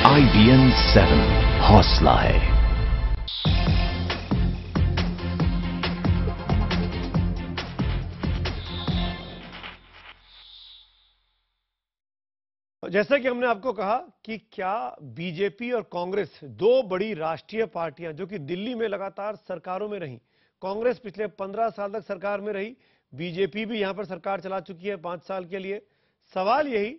IBN 7 हौसला है। जैसा कि हमने आपको कहा कि क्या बीजेपी और कांग्रेस, दो बड़ी राष्ट्रीय पार्टियां जो कि दिल्ली में लगातार सरकारों में रही, कांग्रेस पिछले 15 साल तक सरकार में रही, बीजेपी भी यहां पर सरकार चला चुकी है 5 साल के लिए। सवाल यही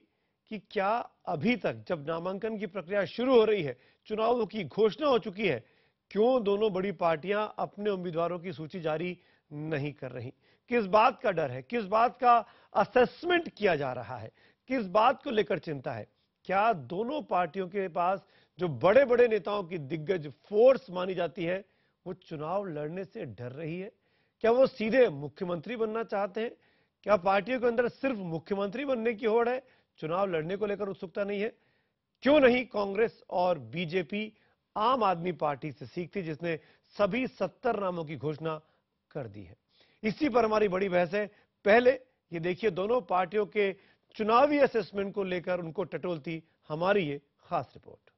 कि क्या अभी तक जब नामांकन की प्रक्रिया शुरू हो रही है, चुनावों की घोषणा हो चुकी है, क्यों दोनों बड़ी पार्टियां अपने उम्मीदवारों की सूची जारी नहीं कर रही? किस बात का डर है? किस बात का असेसमेंट किया जा रहा है? किस बात को लेकर चिंता है? क्या दोनों पार्टियों के पास जो बड़े बड़े नेताओं की दिग्गज फोर्स मानी जाती है, वो चुनाव लड़ने से डर रही है? क्या वो सीधे मुख्यमंत्री बनना चाहते हैं? क्या पार्टियों के अंदर सिर्फ मुख्यमंत्री बनने की होड़ है, चुनाव लड़ने को लेकर उत्सुकता नहीं है? क्यों नहीं कांग्रेस और बीजेपी आम आदमी पार्टी से सीखती, जिसने सभी 70 नामों की घोषणा कर दी है? इसी पर हमारी बड़ी बहस है। पहले ये देखिए दोनों पार्टियों के चुनावी असेसमेंट को लेकर उनको टटोलती हमारी ये खास रिपोर्ट।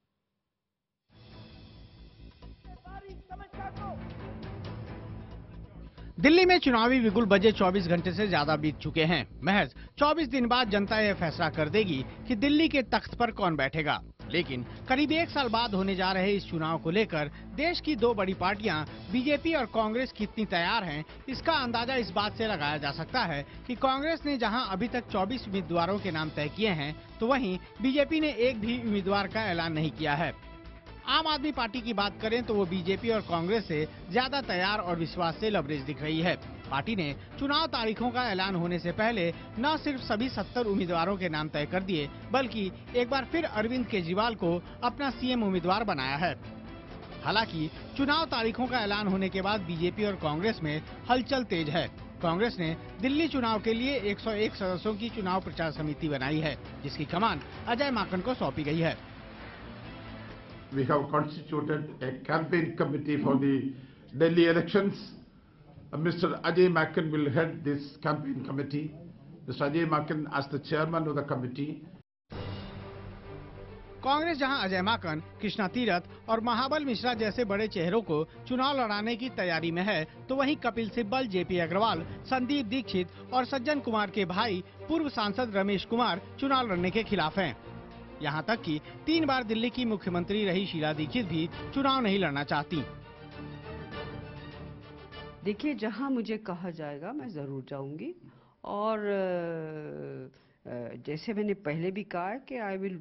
दिल्ली में चुनावी बिगुल बजे 24 घंटे से ज्यादा बीत चुके हैं। महज 24 दिन बाद जनता यह फैसला कर देगी कि दिल्ली के तख्त पर कौन बैठेगा। लेकिन करीब 1 साल बाद होने जा रहे इस चुनाव को लेकर देश की दो बड़ी पार्टियां बीजेपी और कांग्रेस कितनी तैयार हैं, इसका अंदाजा इस बात से लगाया जा सकता है कि कांग्रेस ने जहां अभी तक 24 उम्मीदवारों के नाम तय किए हैं, तो वहीं बीजेपी ने एक भी उम्मीदवार का ऐलान नहीं किया है। आम आदमी पार्टी की बात करें तो वो बीजेपी और कांग्रेस से ज्यादा तैयार और विश्वास से लबरेज दिख रही है। पार्टी ने चुनाव तारीखों का ऐलान होने से पहले न सिर्फ सभी 70 उम्मीदवारों के नाम तय कर दिए, बल्कि एक बार फिर अरविंद केजरीवाल को अपना सीएम उम्मीदवार बनाया है। हालांकि चुनाव तारीखों का ऐलान होने के बाद बीजेपी और कांग्रेस में हलचल तेज है। कांग्रेस ने दिल्ली चुनाव के लिए 101 सदस्यों की चुनाव प्रचार समिति बनाई है, जिसकी कमान अजय माकन को सौंपी गई है। We have constituted a campaign committee for the Delhi elections. Mr. Ajay Makan will head this campaign committee. Mr. Ajay Makan as the chairman of the committee. Congress जहां अजय माकन, कृष्णा तीरथ और महाबल मिश्रा जैसे बड़े चेहरों को चुनाव लड़ाने की तैयारी में है, तो वहीं कपिल सिब्बल, जेपी अग्रवाल, संदीप दीक्षित और सज्जन कुमार के भाई पूर्व सांसद रमेश कुमार चुनाव लड़ने के खिलाफ हैं। यहाँ तक कि 3 बार दिल्ली की मुख्यमंत्री रही शीला दीक्षित भी चुनाव नहीं लड़ना चाहती। देखिए, जहां मुझे कहा जाएगा मैं जरूर जाऊंगी, और जैसे मैंने पहले भी कहा कि I will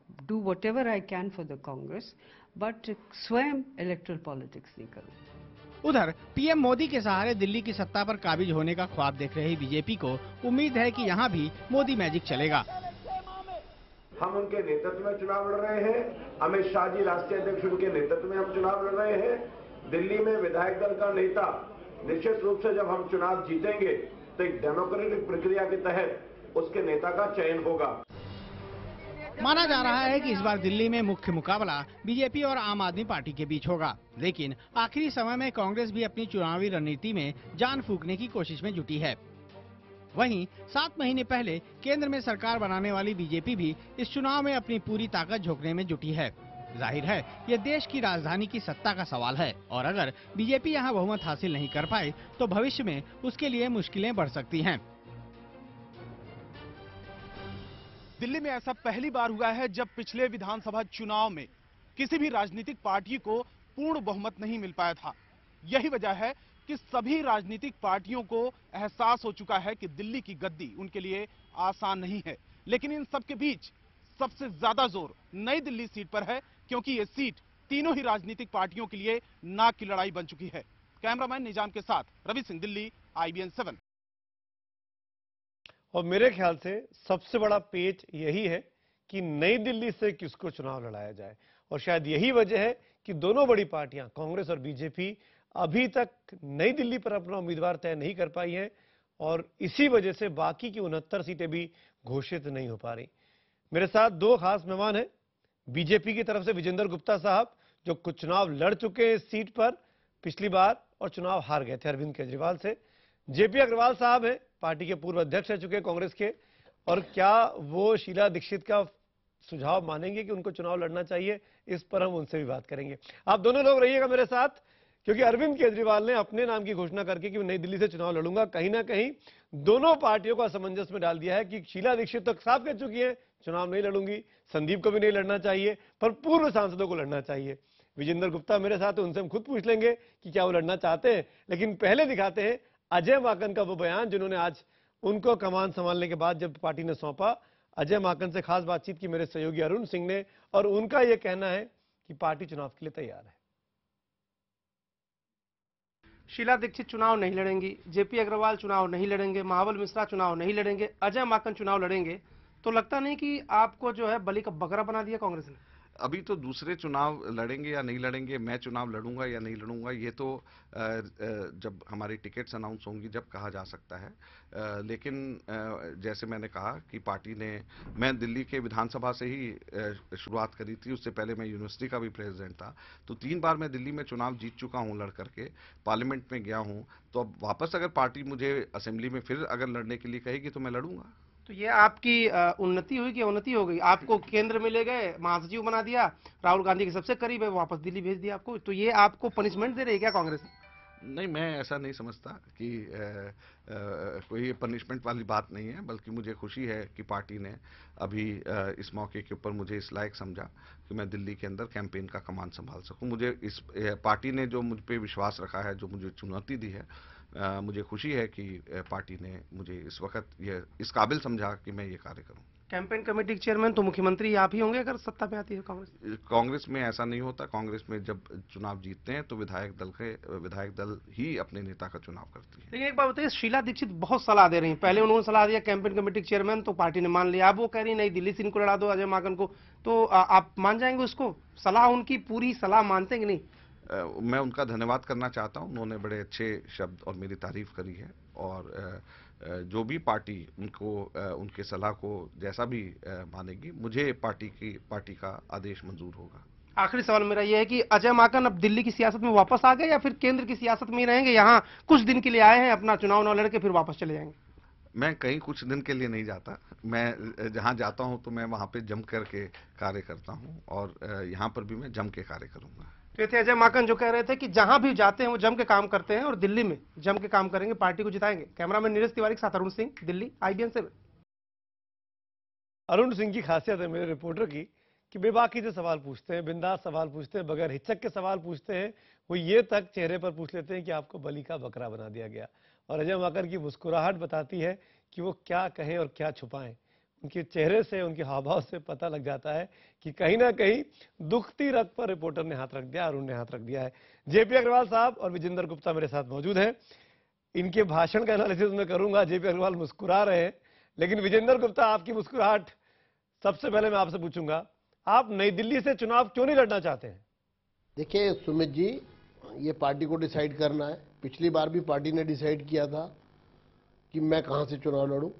do whatever I can for the Congress, but स्वयं इलेक्टोरल पॉलिटिक्स नहीं करूं। उधर पीएम मोदी के सहारे दिल्ली की सत्ता पर काबिज होने का ख्वाब देख रही बीजेपी को उम्मीद है कि यहाँ भी मोदी मैजिक चलेगा। हम उनके नेतृत्व में चुनाव लड़ रहे हैं। अमित शाह जी राष्ट्रीय अध्यक्ष, उनके नेतृत्व में हम चुनाव लड़ रहे हैं। दिल्ली में विधायक दल का नेता, निश्चित रूप से जब हम चुनाव जीतेंगे तो एक डेमोक्रेटिक प्रक्रिया के तहत उसके नेता का चयन होगा। माना जा रहा है कि इस बार दिल्ली में मुख्य मुकाबला बीजेपी और आम आदमी पार्टी के बीच होगा, लेकिन आखिरी समय में कांग्रेस भी अपनी चुनावी रणनीति में जान फूंकने की कोशिश में जुटी है। वहीं 7 महीने पहले केंद्र में सरकार बनाने वाली बीजेपी भी इस चुनाव में अपनी पूरी ताकत झोंकने में जुटी है। जाहिर है ये देश की राजधानी की सत्ता का सवाल है, और अगर बीजेपी यहां बहुमत हासिल नहीं कर पाए तो भविष्य में उसके लिए मुश्किलें बढ़ सकती हैं। दिल्ली में ऐसा पहली बार हुआ है जब पिछले विधानसभा चुनाव में किसी भी राजनीतिक पार्टी को पूर्ण बहुमत नहीं मिल पाया था। यही वजह है कि सभी राजनीतिक पार्टियों को एहसास हो चुका है कि दिल्ली की गद्दी उनके लिए आसान नहीं है। लेकिन इन सब के बीच सबसे ज्यादा जोर नई दिल्ली सीट पर है, क्योंकि ये सीट तीनों ही राजनीतिक पार्टियों के लिए नाक की लड़ाई बन चुकी है। कैमरामैन निजाम के साथ रवि सिंह, दिल्ली, IBN 7। और मेरे ख्याल से सबसे बड़ा पेच यही है कि नई दिल्ली से किसको चुनाव लड़ाया जाए, और शायद यही वजह है कि दोनों बड़ी पार्टियां कांग्रेस और बीजेपी अभी तक नई दिल्ली पर अपना उम्मीदवार तय नहीं कर पाई हैं, और इसी वजह से बाकी की 69 सीटें भी घोषित नहीं हो पा रही। मेरे साथ 2 खास मेहमान हैं। बीजेपी की तरफ से विजेंद्र गुप्ता साहब, जो कुछ चुनाव लड़ चुके हैं इस सीट पर पिछली बार और चुनाव हार गए थे अरविंद केजरीवाल से। जेपी अग्रवाल साहब हैं, पार्टी के पूर्व अध्यक्ष रह चुके हैं कांग्रेस के, और क्या वो शीला दीक्षित का सुझाव मानेंगे कि उनको चुनाव लड़ना चाहिए, इस पर हम उनसे भी बात करेंगे। आप दोनों लोग रहिएगा मेरे साथ, क्योंकि अरविंद केजरीवाल ने अपने नाम की घोषणा करके कि मैं नई दिल्ली से चुनाव लड़ूंगा, कहीं ना कहीं दोनों पार्टियों को असमंजस में डाल दिया है कि शीला दीक्षित तो साफ कह चुकी है चुनाव नहीं लड़ूंगी, संदीप को भी नहीं लड़ना चाहिए, पर पूर्व सांसदों को लड़ना चाहिए। विजेंद्र गुप्ता मेरे साथ है, उनसे हम खुद पूछ लेंगे कि क्या वो लड़ना चाहते हैं। लेकिन पहले दिखाते हैं अजय माकन का वो बयान जिन्होंने आज उनको कमान संभालने के बाद जब पार्टी ने सौंपा, अजय माकन से खास बातचीत की मेरे सहयोगी अरुण सिंह ने, और उनका यह कहना है कि पार्टी चुनाव के लिए तैयार है। शीला दीक्षित चुनाव नहीं लड़ेंगी, जेपी अग्रवाल चुनाव नहीं लड़ेंगे, महाबल मिश्रा चुनाव नहीं लड़ेंगे, अजय माकन चुनाव लड़ेंगे, तो लगता नहीं कि आपको जो है बलि का बकरा बना दिया कांग्रेस ने? अभी तो दूसरे चुनाव लड़ेंगे या नहीं लड़ेंगे, मैं चुनाव लड़ूंगा या नहीं लड़ूंगा, ये तो जब हमारी टिकट्स अनाउंस होंगी जब कहा जा सकता है। लेकिन जैसे मैंने कहा कि पार्टी ने, मैं दिल्ली के विधानसभा से ही शुरुआत करी थी, उससे पहले मैं यूनिवर्सिटी का भी प्रेसिडेंट था, तो 3 बार मैं दिल्ली में चुनाव जीत चुका हूं लड़ करके, पार्लियामेंट में गया हूं, तो अब वापस अगर पार्टी मुझे असेंबली में फिर अगर लड़ने के लिए कहेगी तो मैं लड़ूंगा। तो ये आपकी उन्नति हुई कि अवनति हो गई? आपको केंद्र में ले गए, महासचिव बना दिया, राहुल गांधी के सबसे करीब है, वापस दिल्ली भेज दिया आपको, तो ये आपको पनिशमेंट दे रही है क्या कांग्रेस? नहीं, मैं ऐसा नहीं समझता कि कोई पनिशमेंट वाली बात नहीं है, बल्कि मुझे खुशी है कि पार्टी ने अभी इस मौके के ऊपर मुझे इस लायक समझा कि मैं दिल्ली के अंदर कैंपेन का कमान संभाल सकूं। मुझे इस पार्टी ने जो मुझ पे विश्वास रखा है, जो मुझे चुनौती दी है, मुझे खुशी है कि पार्टी ने मुझे इस वक्त इस काबिल समझा कि मैं ये कार्य करूं। कैंपेन कमेटी के चेयरमैन तो मुख्यमंत्री आप ही होंगे अगर सत्ता में आती है कांग्रेस? कांग्रेस में ऐसा नहीं होता। कांग्रेस में जब चुनाव जीतते हैं तो विधायक दल ही अपने नेता का चुनाव करती है। लेकिन एक बात बताइए, शीला दीक्षित बहुत सलाह दे रही हैं, पहले उन्होंने सलाह दिया कैंपेन कमेटी के चेयरमैन, तो पार्टी ने मान लिया, अब वो कह रही नई दिल्ली से इनको लड़ा दो अजय माकन को, तो आप मान जाएंगे उसको? सलाह उनकी पूरी सलाह मानते कि नहीं? मैं उनका धन्यवाद करना चाहता हूं, उन्होंने बड़े अच्छे शब्द और मेरी तारीफ करी है, और जो भी पार्टी उनको उनके सलाह को जैसा भी मानेगी, मुझे पार्टी का आदेश मंजूर होगा। आखिरी सवाल मेरा यह है कि अजय माकन अब दिल्ली की सियासत में वापस आ गए या फिर केंद्र की सियासत में ही रहेंगे? यहाँ कुछ दिन के लिए आए हैं, अपना चुनाव न लड़के फिर वापस चले जाएंगे? मैं कहीं कुछ दिन के लिए नहीं जाता, मैं जहां जाता हूं तो मैं वहां पे जम करके कार्य करता हूं, और यहां पर भी मैं जम के कार्य करूंगा। तो ये थे अजय माकन जो कह रहे थे कि जहां भी जाते हैं वो जम के काम करते हैं और दिल्ली में जम के काम करेंगे, पार्टी को जिताएंगे। कैमरामैन नीरज तिवारी के साथ अरुण सिंह, दिल्ली, IBN 7। अरुण सिंह की खासियत है मेरे रिपोर्टर की कि बेबाकी से सवाल पूछते हैं, बिंदास सवाल पूछते हैं, बगैर हिचक के सवाल पूछते हैं। वो ये तक चेहरे पर पूछ लेते हैं कि आपको बलि का बकरा बना दिया गया, और अजय माकन की मुस्कुराहट बताती है कि वो क्या कहें और क्या छुपाएं। उनके चेहरे से, उनके हावभाव से पता लग जाता है कि कहीं ना कहीं दुखती रग पर रिपोर्टर ने हाथ रख दिया, अरुण ने हाथ रख दिया है। जेपी अग्रवाल साहब और विजेंद्र गुप्ता मेरे साथ मौजूद हैं। इनके भाषण का एनालिसिस मैं करूंगा। जेपी अग्रवाल मुस्कुरा रहे हैं, लेकिन विजेंद्र गुप्ता, आपकी मुस्कुराहट, सबसे पहले मैं आपसे पूछूंगा, आप नई दिल्ली से चुनाव क्यों नहीं लड़ना चाहते हैं? देखिए सुमित जी, ये पार्टी को डिसाइड करना है। पिछली बार भी पार्टी ने डिसाइड किया था कि मैं कहां से चुनाव लड़ूं,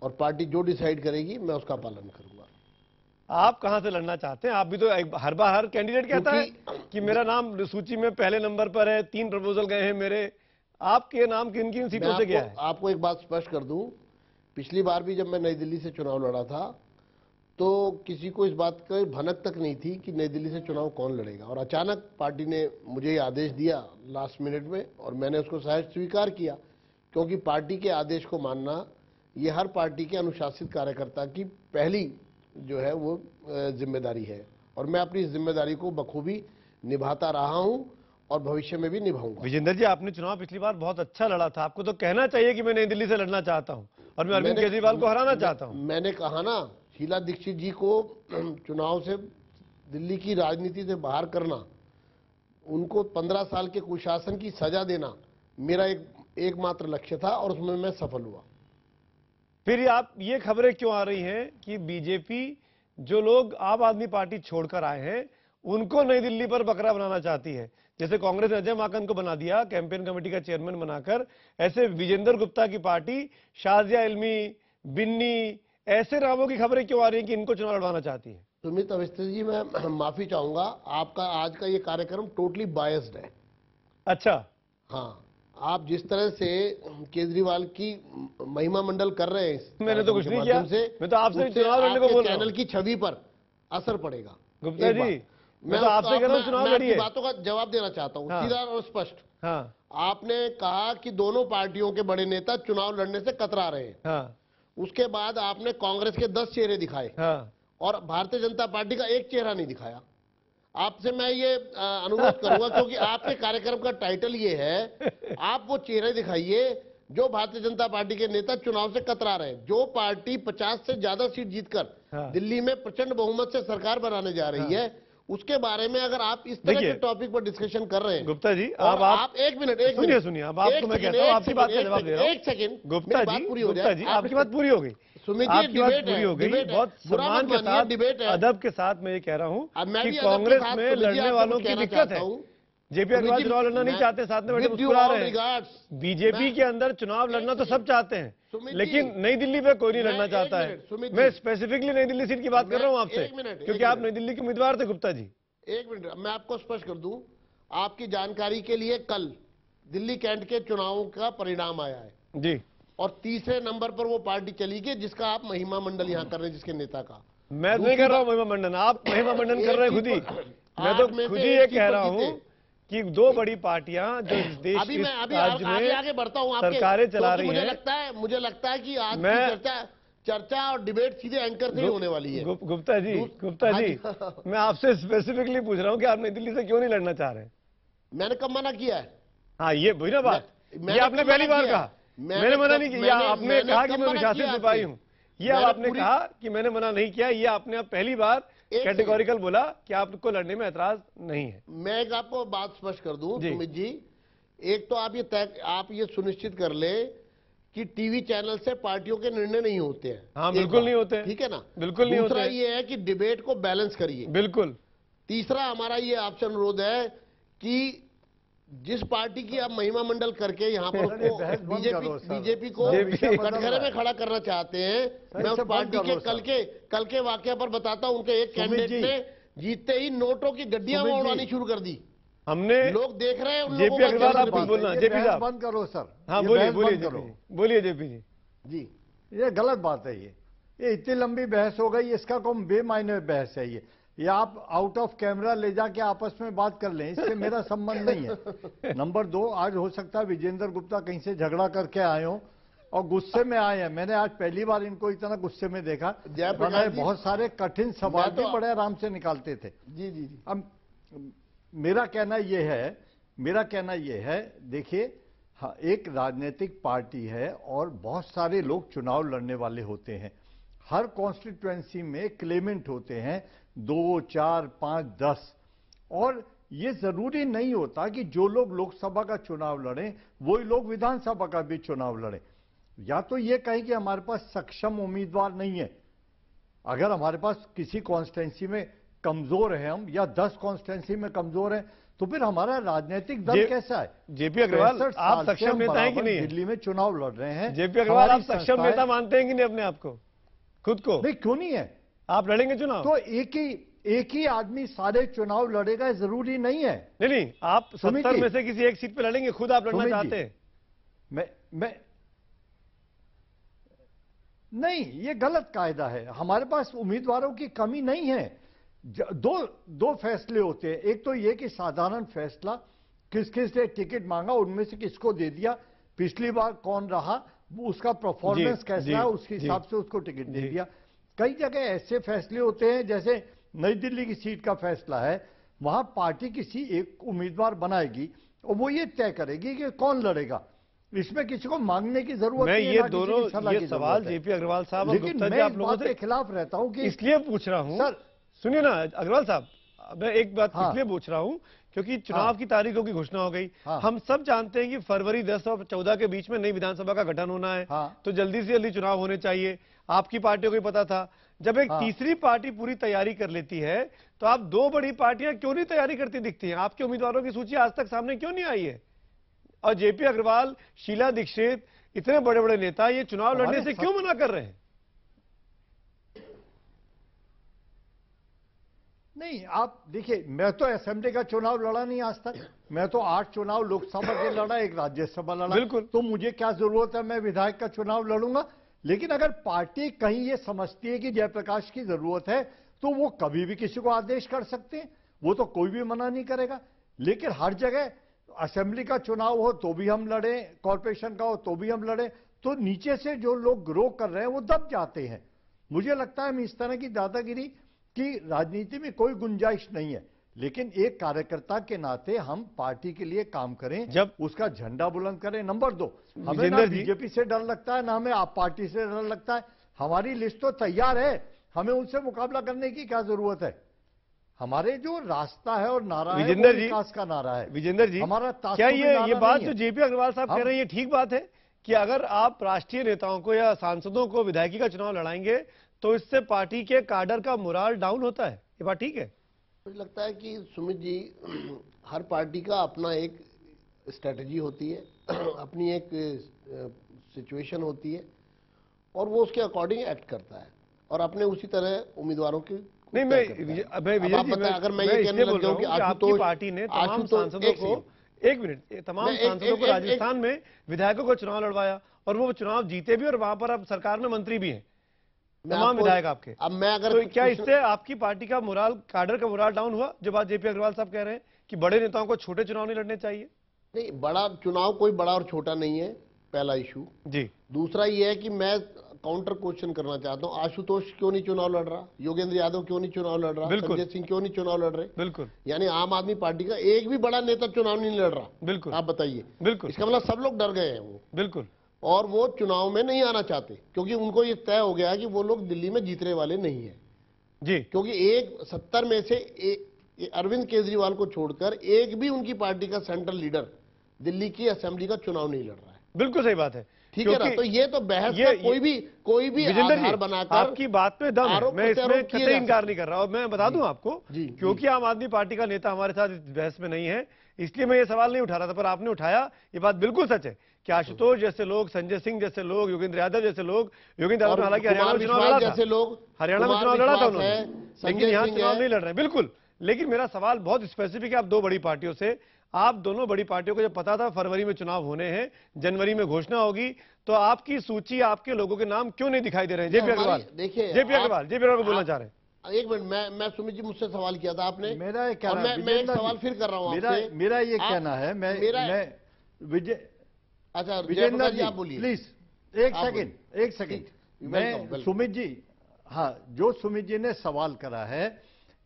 और पार्टी जो डिसाइड करेगी मैं उसका पालन करूंगा। आप कहां से लड़ना चाहते हैं? आप भी तो हर बार हर कैंडिडेट कहता है कि मेरा नाम सूची में पहले नंबर पर है, 3 प्रपोजल गए हैं मेरे। आपके नाम किन किन सीटों से गया है? आपको एक बात स्पष्ट कर दूं, पिछली बार भी जब मैं नई दिल्ली से चुनाव लड़ा था तो किसी को इस बात का भनक तक नहीं थी कि नई दिल्ली से चुनाव कौन लड़ेगा, और अचानक पार्टी ने मुझे ये आदेश दिया लास्ट मिनट में, और मैंने उसको सहज स्वीकार किया, क्योंकि पार्टी के आदेश को मानना ये हर पार्टी के अनुशासित कार्यकर्ता की पहली जो है वो जिम्मेदारी है, और मैं अपनी जिम्मेदारी को बखूबी निभाता रहा हूं और भविष्य में भी निभाऊंगा। विजेंद्र जी, आपने चुनाव पिछली बार बहुत अच्छा लड़ा था, आपको तो कहना चाहिए कि मैं नई दिल्ली से लड़ना चाहता हूं और मैं अरविंद केजरीवाल को हराना चाहता हूं। मैंने कहा ना, शीला दीक्षित जी को चुनाव से, दिल्ली की राजनीति से बाहर करना, उनको 15 साल के कुशासन की सजा देना मेरा एकमात्र लक्ष्य था, और उसमें मैं सफल हुआ। फिर आप ये खबरें क्यों आ रही हैं कि बीजेपी, जो लोग आम आदमी पार्टी छोड़कर आए हैं, उनको नई दिल्ली पर बकरा बनाना चाहती है? जैसे कांग्रेस ने अजय माकन को बना दिया कैंपेन कमेटी का चेयरमैन बनाकर, ऐसे विजेंद्र गुप्ता की पार्टी शाजिया इल्मी, बिन्नी, ऐसे नामों की खबरें क्यों आ रही हैं कि इनको चुनाव लड़वाना चाहती है? सुमित अवस्थी जी, मैं माफी चाहूंगा, आपका आज का ये कार्यक्रम टोटली बायस्ड है। अच्छा, हाँ, आप जिस तरह से केजरीवाल की महिमा मंडल कर रहे हैं, मैंने तो कुछ नहीं किया, मैं तो आपसे चुनाव लड़ने को बोल रहा हूं। चैनल की छवि पर असर पड़ेगा। गुप्ता एक जी, बात। मैं तो आपसे कह रहा हूं चुनाव मैं आपकी लड़िए। बातों का जवाब देना चाहता हूं, हाँ। सीधा और स्पष्ट। हाँ आपने कहा कि दोनों पार्टियों के बड़े नेता चुनाव लड़ने से कतरा रहे हैं। हाँ उसके बाद आपने कांग्रेस के 10 चेहरे दिखाए हाँ और भारतीय जनता पार्टी का एक चेहरा नहीं दिखाया। आपसे मैं ये अनुरोध करूंगा, क्योंकि आपके कार्यक्रम का टाइटल ये है, आप वो चेहरे दिखाइए जो भारतीय जनता पार्टी के नेता चुनाव से कतरा रहे हैं। जो पार्टी 50 से ज्यादा सीट जीतकर हाँ। दिल्ली में प्रचंड बहुमत से सरकार बनाने जा रही है, उसके बारे में अगर आप इस तरह के टॉपिक पर डिस्कशन कर रहे हैं। गुप्ता जी, और अब आप एक मिनट सुनिए, अब आपको मैं कहता हूं, आपकी बात का जवाब दे रहा हूं। एक सेकंड, गुप्ता जी, गुप्ता जी, आपकी बात पूरी हो गई। सुमित जी, आपकी बात डिबेट पूरी है, हो गई। डिबेट है। बहुत बुरा सम्मान मत के मानिए, साथ, डिबेट है। अदब के साथ मैं ये कह रहा हूं अब मैं कि भी अदब के कांग्रेस साथ में सुमित जी लड़ने आपको वालों कुछ की कहना दिक्कत चाहता है। हूं। जेपी अग्रवाल चुनाव लड़ना नहीं चाहते, साथ में बैठे With due मुस्कुरा all रहे हैं। regards, बीजेपी के अंदर चुनाव लड़ना तो सब चाहते हैं, सुमित लेकिन जी, नई दिल्ली पे कोई नहीं मैं लड़ना एक चाहता है। मिनट, सुमित मैं जी। स्पेसिफिकली नई दिल्ली सीट की बात कर रहा हूं मैं आपसे, एक मिनट, क्योंकि आप नई दिल्ली के उम्मीदवार थे। गुप्ता जी, एक मिनट, मैं आपको स्पष्ट कर दूं, आपकी जानकारी के लिए कल दिल्ली कैंट के चुनावों का परिणाम आया है जी, और तीसरे नंबर पर वो पार्टी चली गई जिसका आप महिमा मंडल यहां कर रहे हैं, जिसके नेता का। मैं नहीं कर रहा हूं महिमा मंडन, आप महिमा मंडन कर रहे हैं खुद ही। मैं तो खुद ही ये कह रहा हूं कि दो बड़ी पार्टियां जो इस देश अभी इस मैं अभी राज्य में आगे बढ़ता हूं आपके, सरकारें चला क्योंकि रही हैं। मुझे लगता है कि आज की मैं चर्चा और डिबेट सीधे एंकर से ही होने वाली है। गुप्ता जी, गुप्ता हाँ जी, मैं आपसे स्पेसिफिकली पूछ रहा हूं कि आप नई दिल्ली से क्यों नहीं लड़ना चाह रहे? मैंने कब मना किया है? हाँ, ये वही ना बात, ये आपने पहली बार कहा। मैंने मना नहीं किया, आपने कहा कि मैं अनुशासित सिपाही हूं, ये आपने कहा कि मैंने मना नहीं किया, ये आपने अब पहली बार कैटेगोरिकल बोला कि आपको लड़ने में ऐतराज नहीं है। मैं एक आपको बात स्पष्ट कर दूं सुमित जी, एक तो आप ये सुनिश्चित कर ले कि टीवी चैनल से पार्टियों के निर्णय नहीं होते हैं। हाँ, बिल्कुल नहीं होते, ठीक है ना, बिल्कुल नहीं होते। दूसरा ये है कि डिबेट को बैलेंस करिए, बिल्कुल। तीसरा हमारा ये आपसे अनुरोध है कि जिस पार्टी की आप महिमा मंडल करके यहाँ पर बीजेपी को कटघरे में खड़ा करना चाहते हैं, मैं उस पार्टी के कल के वाकया पर बताता हूं। उनके एक कैंडिडेट ने जीतते ही नोटों की गड्डियां उड़ानी शुरू कर दी। हमने लोग देख रहे हैं। जेपी अग्रवाल, आप कुछ बोलना? जेपी साहब बंद करो सर। हाँ, बोलिए बोलिए जेपी जी। जी, ये गलत बात है। ये इतनी लंबी बहस हो गई, इसका कोई बेमायने बहस है। ये आप आउट ऑफ कैमरा ले जाके आपस में बात कर लें, इससे मेरा संबंध नहीं है। नंबर 2, आज हो सकता है विजेंद्र गुप्ता कहीं से झगड़ा करके आए हो और गुस्से में आए हैं। मैंने आज पहली बार इनको इतना गुस्से में देखा। बहुत सारे कठिन सवाल भी बड़े आराम से निकालते थे। जी जी जी। अब मेरा कहना यह है, देखिए, हाँ, एक राजनीतिक पार्टी है और बहुत सारे लोग चुनाव लड़ने वाले होते हैं। हर कॉन्स्टिट्यूएंसी में क्लेमेंट होते हैं, 2, 4, 5, 10, और ये जरूरी नहीं होता कि जो लोग लोकसभा का चुनाव लड़ें वही लोग विधानसभा का भी चुनाव लड़ें। या तो ये कहें कि हमारे पास सक्षम उम्मीदवार नहीं है। अगर हमारे पास किसी कॉन्स्टिट्यूएंसी में कमजोर है हम, या 10 कॉन्स्टिट्यूएंसी में कमजोर है, तो फिर हमारा राजनीतिक दल कैसा है? जेपी अग्रवाल, आप सक्षम नेता हैं कि नहीं? दिल्ली में चुनाव लड़ रहे हैं। जेपी अग्रवाल, आप सक्षम नेता मानते हैं कि नहीं अपने आप को, खुद को? नहीं, क्यों नहीं है? आप लड़ेंगे चुनाव? तो एक ही आदमी सारे चुनाव लड़ेगा जरूरी नहीं है। नहीं, आप 70 में से किसी एक सीट पे लड़ेंगे, खुद आप लड़ना चाहते हैं? मैं नहीं, ये गलत कायदा है। हमारे पास उम्मीदवारों की कमी नहीं है। दो फैसले होते हैं। एक तो ये कि साधारण फैसला, किस ने टिकट मांगा, उनमें से किसको दे दिया, पिछली बार कौन रहा, उसका परफॉर्मेंस कैसा है, उसके हिसाब से उसको टिकट दे दिया। कई जगह ऐसे फैसले होते हैं, जैसे नई दिल्ली की सीट का फैसला है, वहां पार्टी किसी एक उम्मीदवार बनाएगी और वो ये तय करेगी कि कौन लड़ेगा। इसमें किसी को मांगने की जरूरत नहीं है। मैं ये दोनों ये सवाल जेपी अग्रवाल साहब और गुप्ता जी, आप लोगों के खिलाफ रहता हूं कि इसलिए पूछ रहा हूं। सर सुनिए ना अग्रवाल साहब, मैं एक बात इसलिए पूछ रहा हूं क्योंकि चुनाव की तारीखों की घोषणा हो गई। हम सब जानते हैं कि फरवरी 10 और 14 के बीच में नई विधानसभा का गठन होना है, तो जल्दी से जल्दी चुनाव होने चाहिए। आपकी पार्टियों को भी पता था। जब एक तीसरी पार्टी पूरी तैयारी कर लेती है, तो आप दो बड़ी पार्टियां क्यों नहीं तैयारी करती दिखती हैं? आपके उम्मीदवारों की सूची आज तक सामने क्यों नहीं आई है? और जेपी अग्रवाल, शीला दीक्षित, इतने बड़े बड़े नेता ये चुनाव लड़ने से क्यों मना कर रहे हैं? नहीं, आप देखिए, मैं तो असेंबली का चुनाव लड़ा नहीं आज तक। मैं तो 8 चुनाव लोकसभा के लड़ा, 1 राज्यसभा लड़ा। बिल्कुल। तो मुझे क्या जरूरत है, मैं विधायक का चुनाव लड़ूंगा। लेकिन अगर पार्टी कहीं ये समझती है कि जयप्रकाश की जरूरत है, तो वो कभी भी किसी को आदेश कर सकते हैं, वो तो कोई भी मना नहीं करेगा। लेकिन हर जगह असेंबली का चुनाव हो तो भी हम लड़े, कॉर्पोरेशन का हो तो भी हम लड़े, तो नीचे से जो लोग ग्रो कर रहे हैं वो दब जाते हैं। मुझे लगता है इस तरह की दादागिरी की राजनीति में कोई गुंजाइश नहीं है। लेकिन एक कार्यकर्ता के नाते हम पार्टी के लिए काम करें, जब उसका झंडा बुलंद करें। नंबर 2, हमें ना बीजेपी से डर लगता है, ना हमें आप पार्टी से डर लगता है। हमारी लिस्ट तो तैयार है, हमें उनसे मुकाबला करने की क्या जरूरत है। हमारे जो रास्ता है और नारा है वो विकास का नारा है। विजेंद्र जी, हमारा क्या ये बात जो जेपी अग्रवाल साहब कह रहे हैं ये ठीक बात है कि अगर आप राष्ट्रीय नेताओं को या सांसदों को विधायकी का चुनाव लड़ाएंगे तो इससे पार्टी के काडर का मोराल डाउन होता है, ये बात ठीक है? मुझे लगता है कि सुमित जी, हर पार्टी का अपना एक स्ट्रेटजी होती है, अपनी एक सिचुएशन होती है और वो उसके अकॉर्डिंग एक्ट करता है और अपने उसी तरह उम्मीदवारों की नहीं। अगर मैं ये कहने लग जाऊं कि आपकी पार्टी ने तमाम सांसदों को, एक मिनट, तमाम सांसदों को राजस्थान में विधायकों को चुनाव लड़वाया और वो चुनाव जीते भी और वहां पर अब सरकार में मंत्री भी हैं तमाम विधायक आपके। अब मैं अगर तो क्या इससे आपकी पार्टी का मोराल, काडर का मोराल डाउन हुआ? जो बात जेपी अग्रवाल साहब कह रहे हैं कि बड़े नेताओं को छोटे चुनाव नहीं लड़ने चाहिए। नहीं, बड़ा चुनाव कोई बड़ा और छोटा नहीं है, पहला इशू जी। दूसरा ये है कि मैं काउंटर क्वेश्चन करना चाहता हूं, आशुतोष क्यों नहीं चुनाव लड़ रहा, योगेंद्र यादव क्यों नहीं चुनाव लड़ रहा, संजय सिंह क्यों नहीं चुनाव लड़ रहे? बिल्कुल। यानी आम आदमी पार्टी का एक भी बड़ा नेता चुनाव नहीं लड़ रहा। बिल्कुल। आप बताइए। बिल्कुल। इसका मतलब सब लोग डर गए हैं वो। बिल्कुल। और वो चुनाव में नहीं आना चाहते क्योंकि उनको ये तय हो गया है कि वो लोग दिल्ली में जीतने वाले नहीं है जी। क्योंकि 70 में से अरविंद केजरीवाल को छोड़कर एक भी उनकी पार्टी का सेंट्रल लीडर दिल्ली की असेंबली का चुनाव नहीं लड़ रहा है। बिल्कुल सही बात है, ठीक है ना? तो ये तो बहस का कोई भी आधार बनाकर, आपकी बात पे दम है, मैं इसमें कतई इनकार नहीं कर रहा। और मैं बता दूं आपको, क्योंकि आम आदमी पार्टी का नेता हमारे साथ इस बहस में नहीं है, इसलिए मैं ये सवाल नहीं उठा रहा था, पर आपने उठाया। ये बात बिल्कुल सच है कि आशुतोष जैसे लोग, संजय सिंह जैसे लोग, योगेंद्र यादव जैसे लोग, योगेंद्र यादव हालांकि हरियाणा में चुनाव लड़ा था, जैसे लोग हरियाणा में चुनाव लड़ा था उन्होंने, लेकिन यहाँ चुनाव नहीं लड़ रहे। बिल्कुल। लेकिन मेरा सवाल बहुत स्पेसिफिक है आप दो बड़ी पार्टियों से। आप दोनों बड़ी पार्टियों को जब पता था फरवरी में चुनाव होने हैं, जनवरी में घोषणा होगी, तो आपकी सूची, आपके लोगों के नाम क्यों नहीं दिखाई दे रहे हैं? जेपी अग्रवाल, देखिए जेपी अग्रवाल को बोलना चाह रहे हैं। एक मिनट, मैं सुमित जी, मुझसे सवाल किया था आपने, मेरा एक कहना, मैं एक सवाल फिर कर रहा हूं आपसे। मेरा ये कहना है, मैं अच्छा विजेंद्र जी आप बोलिए प्लीज। एक सेकेंड मैं सुमित जी, हाँ, जो सुमित जी ने सवाल करा है,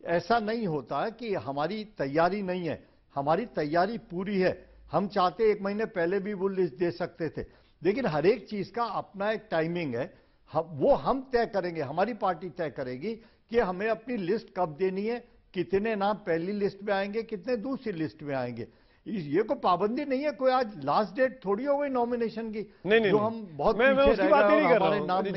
ऐसा नहीं होता कि हमारी तैयारी नहीं है, हमारी तैयारी पूरी है। हम चाहते 1 महीने पहले भी वो लिस्ट दे सकते थे, लेकिन हर एक चीज का अपना एक टाइमिंग है। वो हम तय करेंगे, हमारी पार्टी तय करेगी कि हमें अपनी लिस्ट कब देनी है, कितने नाम पहली लिस्ट में आएंगे, कितने दूसरी लिस्ट में आएंगे। ये कोई पाबंदी नहीं है, कोई आज लास्ट डेट थोड़ी हो गई नॉमिनेशन की। नहीं, जो हम बहुत मैं उसकी बात नहीं कर रहा हूं।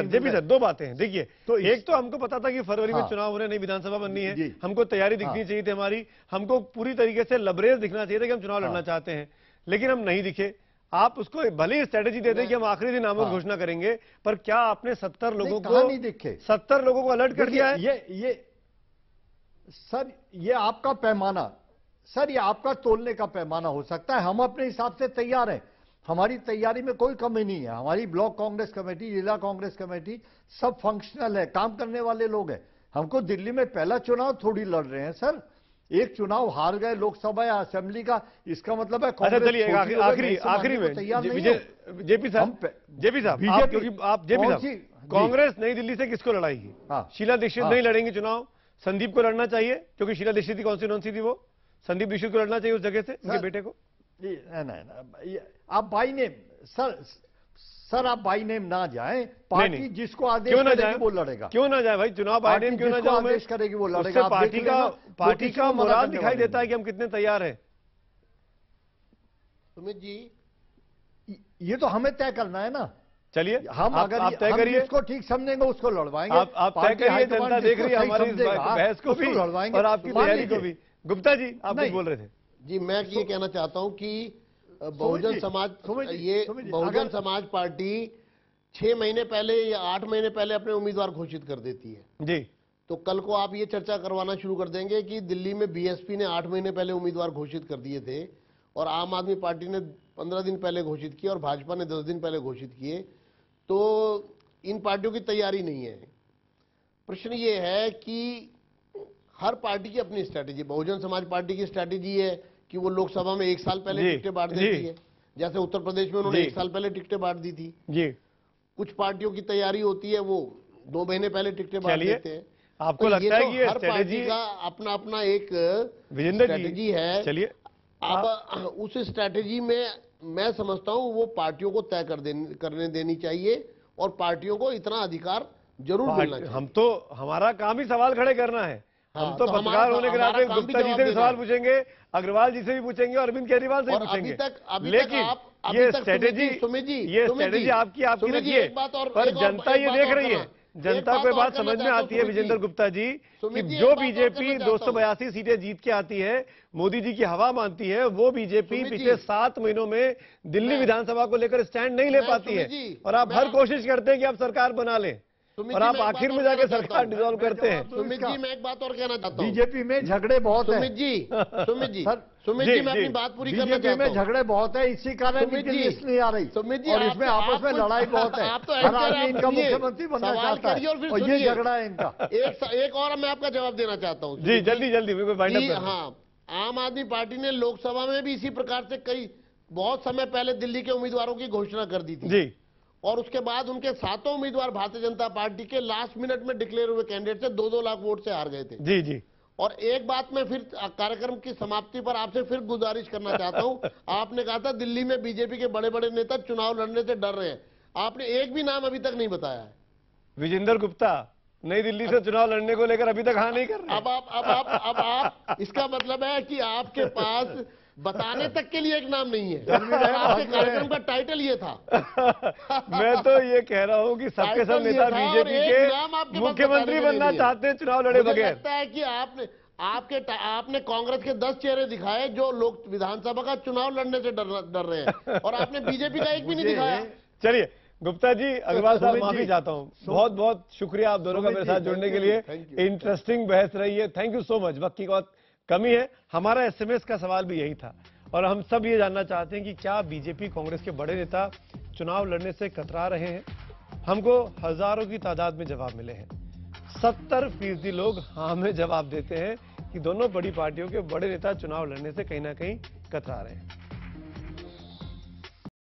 जेपी सर, दो बातें हैं। देखिए, तो एक तो हमको पता था कि फरवरी में चुनाव हो रहे, नई विधानसभा बननी है, हमको तैयारी दिखनी चाहिए थी हमारी, हमको पूरी तरीके से लबरेज दिखना चाहिए था कि हम चुनाव लड़ना चाहते हैं, लेकिन हम नहीं दिखे। आप उसको भले ही स्ट्रेटेजी दे दें कि हम आखिरी दिन नामों की घोषणा करेंगे, पर क्या आपने 70 लोगों को नहीं दिखे? 70 लोगों को अलर्ट कर दिया है? ये सर, ये आपका पैमाना, सर ये आपका तोलने का पैमाना हो सकता है। हम अपने हिसाब से तैयार हैं, हमारी तैयारी में कोई कमी नहीं है। हमारी ब्लॉक कांग्रेस कमेटी, जिला कांग्रेस कमेटी सब फंक्शनल है, काम करने वाले लोग हैं। हमको दिल्ली में पहला चुनाव थोड़ी लड़ रहे हैं सर। एक चुनाव हार गए लोकसभा या असेंबली का, इसका मतलब है कांग्रेस। चलिए आखिरी में जेपी साहब, क्योंकि आप जेपी साहब, कांग्रेस नई दिल्ली से किसको लड़ाएगी? शीला दीक्षित नहीं लड़ेंगी चुनाव, संदीप को लड़ना चाहिए, क्योंकि शीला दीक्षित की कॉन्स्टिट्यूएंसी थी, वो संदीप दीक्षित को लड़ना चाहिए उस जगह से, उनके बेटे को। नहीं, आप बाई नेम सर आप बाई नेम ना जाएं, पार्टी जिसको आदेश करेगी वो लड़ेगा। क्यों ना जाए भाई, चुनाव बाई नेम क्यों ना जाऊं? आदेश करेगी वो लड़ेगा। पार्टी का मोराल दिखाई देता है कि हम कितने तैयार हैं। सुमित जी, ये तो हमें तय करना है ना। चलिए, हम अगर तय करिए, इसको ठीक समझेंगे उसको लड़वाएंगे। आप तय करिए, जनता देख रही है हमारी बहस को भी और आपकी तैयारी को भी। गुप्ता जी, आप कुछ बोल रहे थे। जी, मैं ये कहना चाहता हूं कि बहुजन समाज पार्टी 6 महीने पहले या 8 महीने पहले अपने उम्मीदवार घोषित कर देती है जी। तो कल को आप ये चर्चा करवाना शुरू कर देंगे कि दिल्ली में बीएसपी ने 8 महीने पहले उम्मीदवार घोषित कर दिए थे और आम आदमी पार्टी ने 15 दिन पहले घोषित किए और भाजपा ने 10 दिन पहले घोषित किए, तो इन पार्टियों की तैयारी नहीं है। प्रश्न ये है कि हर पार्टी की अपनी स्ट्रैटेजी, बहुजन समाज पार्टी की स्ट्रैटेजी है कि वो लोकसभा में 1 साल पहले टिकटें बांट देती है, जैसे उत्तर प्रदेश में उन्होंने 1 साल पहले टिकटें बांट दी थी जी। कुछ पार्टियों की तैयारी होती है, वो 2 महीने पहले टिकटें बांट देते हैं। आपको लगता है कि ये हर पार्टी का अपना अपना एक स्ट्रैटेजी है। चलिए, अब उस स्ट्रैटेजी में मैं समझता हूं वो पार्टियों को तय करने देनी चाहिए और पार्टियों को इतना अधिकार जरूर मिलना चाहिए। हम तो, हमारा काम ही सवाल खड़े करना है। हम तो पत्रकार होने के नाते गुप्ता जी से भी सवाल पूछेंगे, अग्रवाल जी से भी पूछेंगे और अरविंद केजरीवाल से भी पूछेंगे। लेकिन ये स्ट्रेटेजी आपकी रखिए, पर जनता ये देख रही है, जनता को बात समझ में आती है विजेंद्र गुप्ता जी कि जो बीजेपी 282 सीटें जीत के आती है, मोदी जी की हवा मानती है, वो बीजेपी पिछले 7 महीनों में दिल्ली विधानसभा को लेकर स्टैंड नहीं ले पाती है। और आप हर कोशिश करते हैं कि आप सरकार बना लें और आप आखिर में जाके सरकार डिसॉल्व करते हैं। सुमित जी, मैं एक बात और कहना चाहता हूँ। बीजेपी में झगड़े बहुत हैं। सुमित जी मैं अपनी बात पूरी करना चाहता हूँ। बीजेपी में झगड़े बहुत है, इसी कारण इनकी लिस्ट नहीं आ रही। सुमित जी, और इसमें आपस में लड़ाई बहुत है। आप तो हर आदमी इनका मुख्यमंत्री बनना चाहता है और ये झगड़ा है इनका। एक और मैं आपका जवाब देना चाहता हूँ जी, जल्दी। हाँ, आम आदमी पार्टी ने लोकसभा में भी इसी प्रकार से बहुत समय पहले दिल्ली के उम्मीदवारों की घोषणा कर दी थी जी, और उसके बाद उनके 7 उम्मीदवार भारतीय जनता पार्टी के लास्ट मिनट में डिक्लेयर हुए कैंडिडेट से 2-2 लाख वोट से हार गए थे। जी। और एक बात मैं फिर कार्यक्रम की समाप्ति पर आपसे फिर गुजारिश करना चाहता हूं। आपने कहा था दिल्ली में बीजेपी के बड़े बड़े नेता चुनाव लड़ने से डर रहे हैं, आपने एक भी नाम अभी तक नहीं बताया है। विजेंद्र गुप्ता नई दिल्ली से चुनाव लड़ने को लेकर अभी तक हाँ नहीं कर रहे। अब आप इसका मतलब है कि आपके पास बताने तक के लिए एक नाम नहीं है। आपके कार्यक्रम का टाइटल ये था। मैं तो ये कह रहा हूँ कि सबके सब नेता बीजेपी के मुख्यमंत्री बनना चाहते हैं चुनाव लड़े बगैर। लगता है कि आपने कांग्रेस के 10 चेहरे दिखाए जो लोग विधानसभा का चुनाव लड़ने से डर रहे हैं और आपने बीजेपी का एक भी नहीं दिखाया। चलिए गुप्ता जी, अग्रवाल साहब, माफी चाहता हूँ, बहुत बहुत शुक्रिया आप दोनों का मेरे साथ जुड़ने के लिए। इंटरेस्टिंग बहस रही है, थैंक यू सो मच। वक्त की बहुत कमी है, हमारा एसएमएस का सवाल भी यही था और हम सब ये जानना चाहते हैं कि क्या बीजेपी कांग्रेस के बड़े नेता चुनाव लड़ने से कतरा रहे हैं। हमको हजारों की तादाद में जवाब मिले हैं। 70% लोग हाँ में जवाब देते हैं कि दोनों बड़ी पार्टियों के बड़े नेता चुनाव लड़ने से कहीं ना कहीं कतरा रहे हैं।